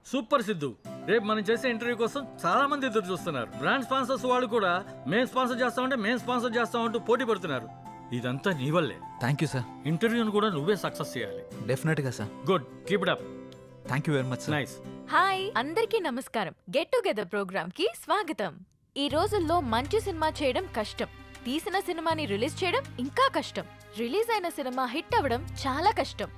Super Siddhu. రేపు మనం చేసే ఇంటర్వ్యూ కోసం చాలా మంది ఎదురు చూస్తున్నారు. బ్రాండ్ స్పాన్సర్స్ వాళ్ళు కూడా మేం స్పాన్సర్ చేస్తామంటే మేం స్పాన్సర్ చేస్తామంటూ పోటీ పడుతున్నారు. ఇదంతా నీ వల్లే. Thank you sir. ఇంటర్వ్యూను కూడా నువ్వే సక్సెస్ చేయాలి. డెఫినెట్గా sir. Good, keep it up. Thank you very much sir. Nice. Hi అందరికీ నమస్కారం. గెట్ టుగెదర్ ప్రోగ్రామ్ కి స్వాగతం. ఈ రోజుల్లో మంచి సినిమా చేయడం కష్టం, తీసిన సినిమాని రిలీజ్ చేయడం ఇంకా కష్టం, రిలీజ్ అయిన సినిమా హిట్ అవ్వడం చాలా కష్టం.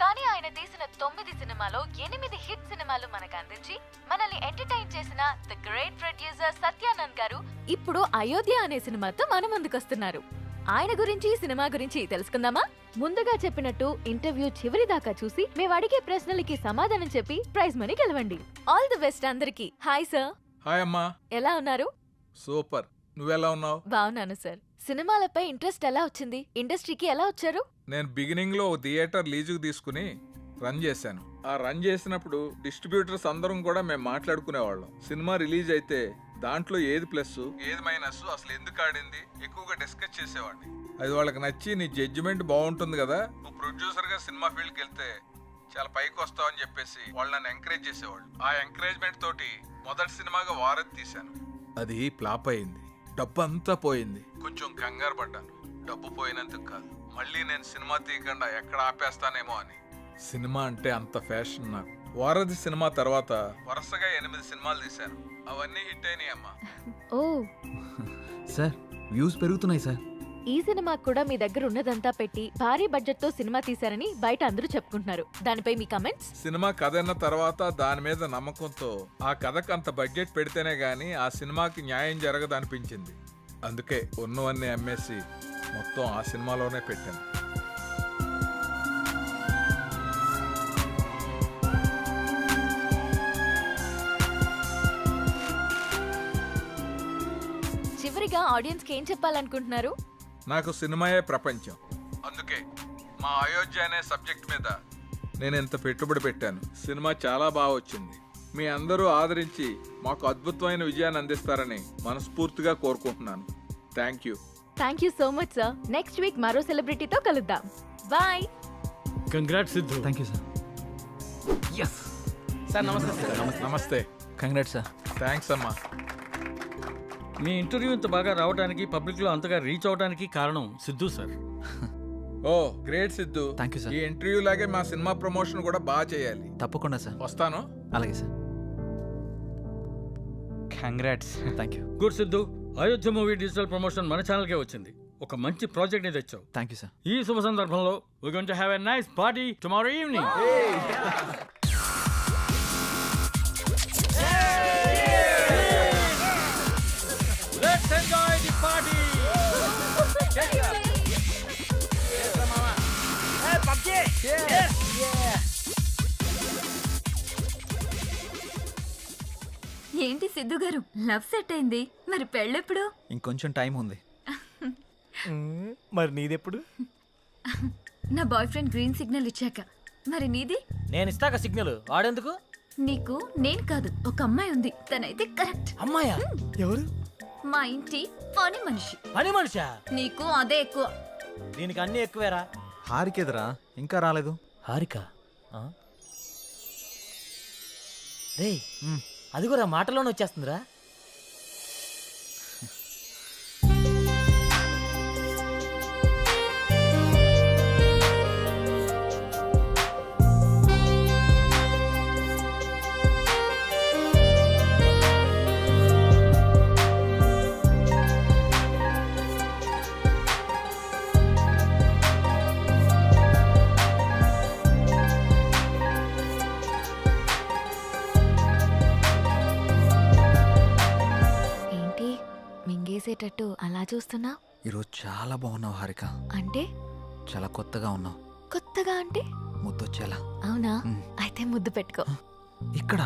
కానీ ఆయన తీసిన 9 సినిమాలో 8 హిట్ సినిమాలు మనకు అందించి మనల్ని ఎంటర్టైన్ చేసిన ది గ్రేట్ ప్రొడ్యూసర్ సత్యానంద్ గారు ఇప్పుడు అయోధ్య అనే సినిమాతో మన ముందుకొస్తున్నారు. ఆయన గురించి సినిమా గురించి తెలుసుకుందామా? ముందుగా చెప్పినట్టు ఇంటర్వ్యూ చివరి దాకా చూసి మేము అడిగే ప్రశ్నలకి సమాధానం చెప్పి ప్రైజ్ మనీ గెలవండి. ఆల్ ది బెస్ట్ అందరికి. Hi sir. హాయ్ అమ్మా. ఎలా ఉన్నారు? సూపర్. నువ్వెలా ఉన్నావు? బాగున్నాను సార్. సినిమాలపై ఇంట్రెస్ట్ ఎలా వచ్చింది? ఇండస్ట్రీకి ఎలా వచ్చారు? నేను బిగినింగ్ లో థియేటర్ లీజుకు తీసుకుని రన్ చేశాను. ఆ రన్ చేసినప్పుడు డిస్ట్రిబ్యూటర్స్ అందరం కూడా మేము మాట్లాడుకునేవాళ్ళం. సినిమా రిలీజ్ అయితే దాంట్లో ఏది ప్లస్ ఏది మైనస్, అసలు ఎందుకు ఆడింది ఎక్కువగా డిస్కస్ చేసేవాడిని. అది వాళ్ళకి నచ్చి నీ జడ్జిమెంట్ బాగుంటుంది కదా, నువ్వు ప్రొడ్యూసర్ గా సినిమా ఫీల్డ్కి వెళ్తే చాలా పైకి వస్తావు అని చెప్పేసి వాళ్ళు నన్ను ఎంకరేజ్ చేసేవాళ్ళు. ఆ ఎంకరేజ్మెంట్ తోటి మొదటి సినిమాగా వారధి తీశాను. అది ఫ్లాప్ అయింది, డబ్బు అంతా పోయింది. కొంచెం కంగారు పడ్డాను. డబ్బు పోయినందుకు కాదు, మళ్ళీ నేను సినిమా తీయకుండా ఎక్కడ ఆపేస్తానేమో అని. సినిమా అంటే అంత ఫ్యాషన్ నాకు. వారధి సినిమా తర్వాత వరుసగా 8 సినిమాలు తీశాను. అవన్నీ హిట్ అయినాయి అమ్మా. ఓ సార్ వ్యూస్ పెరుగుతున్నాయి సార్. ఈ సినిమా కూడా మీ దగ్గర ఉన్నదంతా పెట్టి భారీ బడ్జెట్ తో సినిమా తీశారని బయట అందరూ చెప్పుకుంటున్నారు. దానిపై మీ కమెంట్స్? సినిమా కథ అన్న తర్వాత దాని మీద నమ్మకంతో ఆ కథకు అంత బడ్జెట్ పెడితేనే గానీ ఆ సినిమాకి న్యాయం జరగదు అనిపించింది. అందుకే ఉన్నవన్నీ అమ్మేసి మొత్తం ఆ సినిమాలోనే పెట్టాను. చివరిగా ఆడియన్స్ కి ఏం చెప్పాలనుకుంటున్నారు? నాకు సినిమాయే ప్రపంచం. అందుకే మా అయోధ్య అనే సబ్జెక్ట్ మీద నేను ఇంత పెట్టుబడి పెట్టాను. సినిమా చాలా బాగా వచ్చింది. మీ అందరూ ఆదరించి మాకు అద్భుతమైన విజయాన్ని అందిస్తారని మనస్ఫూర్తిగా కోరుకుంటున్నాను. Thank you. Thank you so much sir. Next week మరో సెలబ్రిటీతో కలుద్దాం. Bye. Congrats Siddhu. Thank you sir. Yes sir. నమస్తే. నమస్తే. Congrats sir. థ్యాంక్స్ అమ్మా. మీ ఇంటర్వ్యూ ఇంత బాగా రావడానికి, పబ్లిక్ లో అంతగా రీచ్ అవడానికి కారణం Siddhu sir. Oh great Siddhu. Thank you sir. ఈ ఇంటర్వ్యూ లాగే మా సినిమా ప్రమోషన్ కూడా బాగా చేయాలి. తప్పకుండా సార్. వస్తాను. అలాగే sir. Congrats. Thank you. Good Siddhu. Ayodhya movie digital promotion మన ఛానల్కే వచ్చింది. ఒక మంచి ప్రాజెక్ట్ ని తెచ్చావు. Thank you sir. ఈ శుభ సందర్భంలో we're going to have a nice party tomorrow evening. Let's enjoy the party. ఏంటి సిద్ధు గారు, లవ్ సెట్ అయింది, మరి పెళ్ళెప్పుడు? ఇంకొంచెం టైం ఉంది. మరి నీదెప్పుడు? నా బాయ్ ఫ్రెండ్ గ్రీన్ సిగ్నల్ ఇచ్చాక. మరి నీది? నేను ఇస్తాక సిగ్నల్ వాడేందుకు? నీకు నేను కాదు, ఒక అమ్మాయి ఉంది, తనైతే కరెక్ట్. అమ్మాయా? ఎవరు? మా ఇంటి పని మనిషి. పని మనిషా? నీకు అదే ఎక్కువ. దీనికి అన్ని ఎక్కువేరా. హారికేదరా ఇంకా రాలేదు. హారిక రే, అది కూడా మాటలోనే వచ్చేస్తుందిరా. మింగేసేటట్టు అలా చూస్తున్నా? ఈరోజు చాలా బాగున్నావు హారిక. అంటే? చాలా కొత్తగా ఉన్నావు. కొత్తగా అంటే? ముద్దొచ్చేలా. అవునా? అయితే ముద్దు పెట్టుకో. ఇక్కడ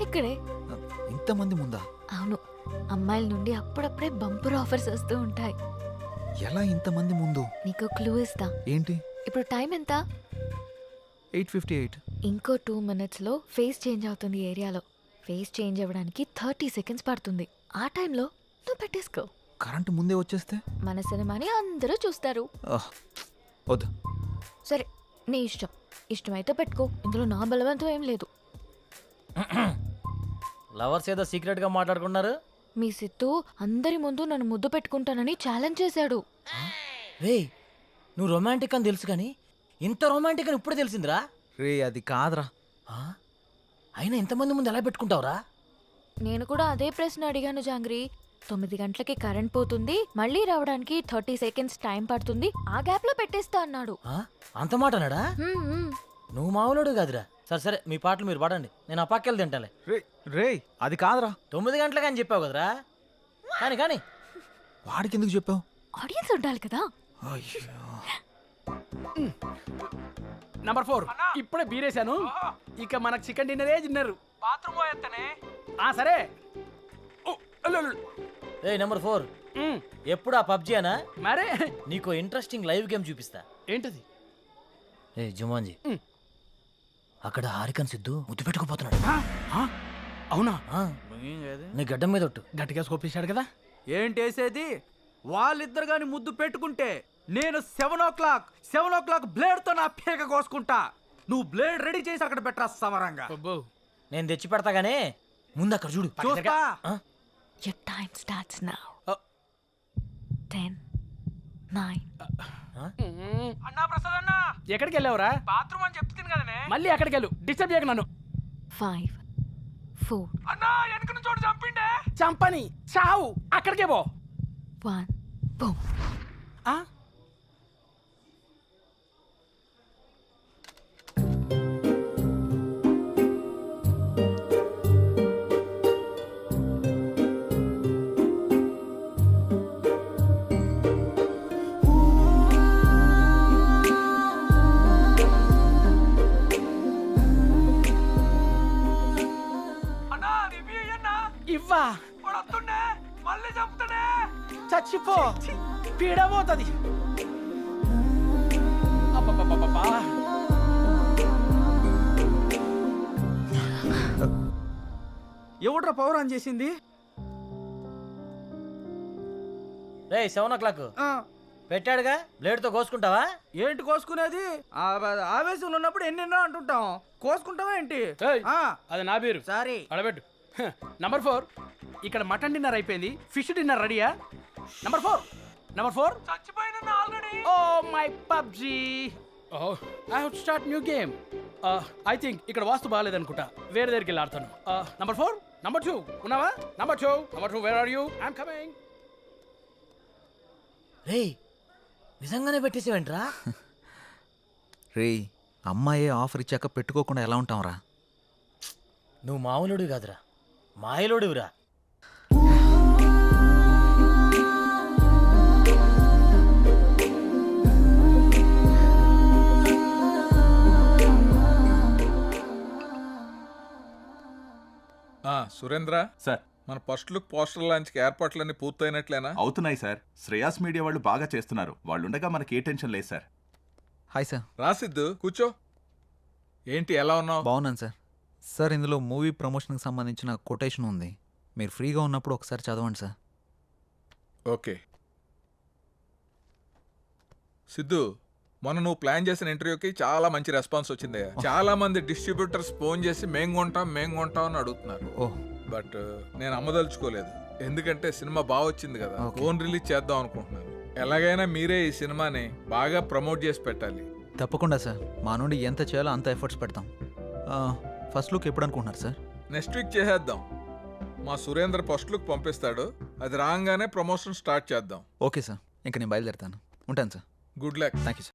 ఇక్కడే. ఇంతమంది ముందా? అవును, అమ్మాయిల నుండి అప్పుడప్పుడే బంపర్ ఆఫర్స్ వస్తూ ఉంటాయి. ఎలా ఇంతమంది ముందు? నీకు క్లూ ఇస్తా. ఏంటి? ఇప్పుడు టైం ఎంత? 8:58. ఇంకో 2 minutes లో ఫేస్ చేంజ్ అవుతుంది ఏరియాలో. ఫేస్ చేంజ్ అవ్వడానికి 30 seconds పడుతుంది. ఆ టైంలో నువ్వు పెట్టేసుకో. కరెంట్ ముందే వచ్చేస్తే? మన సినిమాని అందరూ చూస్తారు. వద్దు. సరే నీ ఇష్టం. ఇష్టమైతే పెట్టుకో, ఇందులో నా బలవంతం ఏం లేదు. లవర్స్ ఏదో సీక్రెట్ గా మాట్లాడుకున్నారు. మీ సిత్తు అందరి ముందు నన్ను ముద్దు పెట్టుకుంటానని ఛాలెంజ్ చేశాడు. రే నువ్వు రొమాంటిక్ అని తెలుసు కానీ ఇంత రొమాంటిక్ అని ఇప్పుడు తెలిసిందిరా. రే అది కాదురా. ఆ? అయినా ఇంతమంది ముందు ఎలా పెట్టుకుంటావురా? నేను కూడా అదే ప్రశ్న అడిగాను జాంగ్రీ. 9 గంటలకి కరెంట్ పోతుంది, మళ్ళీ రావడానికి 30 సెకండ్స్ టైం పడుతుంది, ఆ గ్యాప్ లో పెట్టేస్తా అన్నాడు. ఆ? అంత మాట అన్నాడా? నువ్వు మామూలుడు కాదురా. సరే సరే మీ పాటలు మీరు పాడండి, నేను ఆ పక్కెళ్ళి తింటాలే. రే రే అది కాదురా. 9 గంటలకు అని చెప్పావు కదరా. కానీ కానీ వాడికి ఎందుకు చెప్పావు? ఆడియన్స్ ఉండాలి కదా. నంబర్ 4 ఇప్పుడే బీరేశాను. ఇక మనకు చికెన్ డిన్నరే తిన్నారు. బాత్రూమ్ పోయేస్తానే. సరే. ఏ నెంబర్ 4 ఎప్పుడు ఆ పబ్జీ అనా? మరే నీకు ఇంట్రెస్టింగ్ లైవ్ గేమ్ చూపిస్తా. ఏంటది? ఏ జుమాన్జీ, అక్కడ హారికన్ సిద్ధు ముద్దు పెట్టుకుపోతున్నాడు. అవునా? ఆ, నీ గడ్డం మీద ఒట్టు. గట్టిగా స్కోపేశాడు కదా. ఏంటేసేది? వాళ్ళిద్దరు గాని ముద్దు పెట్టుకుంటే నేను 7 o'clock బ్లేడ్ తో నా పీక కోసుకుంటా. నువ్వు బ్లేడ్ రెడీ చేసి అక్కడ పెట్టరా సమరంగా. అబ్బో. నేను తెచ్చి పెడతా గానీ ముందు అక్కడ చూడు. చూస్తా. ఆ? Your time starts now. Oh. 10, 9. అన్నా ప్రసాద్ అన్నా, ఎక్కడికి వెళ్ళావురా? బాత్రూమ్ అని చెప్తుంది కదనే. మళ్ళీ ఎక్కడికి వెళ్ళు, డిస్టర్బ్ చేయకు నన్ను. 5, 4, అన్నా వెనక నుంచి చోటు చంపిండే. చంపని చావు, అక్కడికే పో. 1, boom. ఆ? అన్నా రివ్యూ అయ్యన్నా. ఇవ్వా వాడు వస్తుండే మళ్ళీ చంపుతాడే. చచ్చిపో, పీడబోతుంది. అబ్బబ్బబ్బబ్బా. ఎవడ్రా పవర్ ఆన్ చేసింది? రే 7 o'clock పెట్టాడుగా, బ్లేడ్తో కోసుకుంటావా? ఏంటి కోసుకునేది? ఆవేశంలో ఉన్నప్పుడు ఎన్నెన్నో అంటుంటాం. కోసుకుంటావా ఏంటి? ఏయ్, ఆ, అది నా పేరు. సారీ. అడబెట్టు. నంబర్ 4 ఇక్కడ మటన్ డిన్నర్ అయిపోయింది, ఫిష్ డిన్నర్ రెడీయా? నంబర్ 4 చచ్చిపోయినా already. Oh my PUBG. Oh I have to start new game. I think ఇక్కడ వాస్తు బాగాలేదనుకుంటా, వేరే దగ్గరికి వెళ్ళి ఆడతాను. నంబర్ 4 నంబర్ 2 ఉన్నావా? Number 2 where are you? I'm coming. రే నిజంగానే పెట్టేసేవేంట్రా? రే అమ్మాయే ఆఫర్ ఇచ్చాక పెట్టుకోకుండా ఎలా ఉంటాంరా? నువ్వు మామూలుడు కాదురా, మాయలోడివిరా. సురేంద్ర సార్, మన ఫస్ట్ లుక్ పోస్టర్ లాంచ్కి ఏర్పాట్లన్నీ పూర్తయినట్లేనా? అవుతున్నాయి సార్. శ్రేయాస్ మీడియా వాళ్ళు బాగా చేస్తున్నారు. వాళ్ళుండగా మనకి ఏ టెన్షన్ లేదు సార్. Hi sir. రాసిద్దు కూర్చో. ఏంటి ఎలా ఉన్నావు? బాగున్నాను సార్. సార్ ఇందులో మూవీ ప్రమోషన్కి సంబంధించిన కొటేషన్ ఉంది, మీరు ఫ్రీగా ఉన్నప్పుడు ఒకసారి చదవండి సార్. ఓకే. సిద్ధు, మొన్న నువ్వు ప్లాన్ చేసిన ఇంటర్వ్యూకి చాలా మంచి రెస్పాన్స్ వచ్చిందయ్యా. చాలా మంది డిస్ట్రిబ్యూటర్స్ ఫోన్ చేసి మేం కొంటాం అని అడుగుతున్నారు. ఓహ్, బట్ నేను అమ్మదలుచుకోలేదు, ఎందుకంటే సినిమా బాగా వచ్చింది కదా, Okay. ఫోన్ రిలీజ్ చేద్దాం అనుకుంటున్నాను. ఎలాగైనా మీరే ఈ సినిమాని బాగా ప్రమోట్ చేసి పెట్టాలి. తప్పకుండా సార్. మా నుండి ఎంత చేయాలో అంత ఎఫర్ట్స్ పెడతాం. ఫస్ట్ లుక్ ఎప్పుడు అనుకుంటున్నారు సార్? నెక్స్ట్ వీక్ చేసేద్దాం. మా సురేంద్ర ఫస్ట్ లుక్ పంపిస్తాడు, అది రాగానే ప్రమోషన్ స్టార్ట్ చేద్దాం. ఓకే సార్, ఇంక నేను బయలుదేరుతాను. ఉంటాను sir. Good luck. Thank you sir.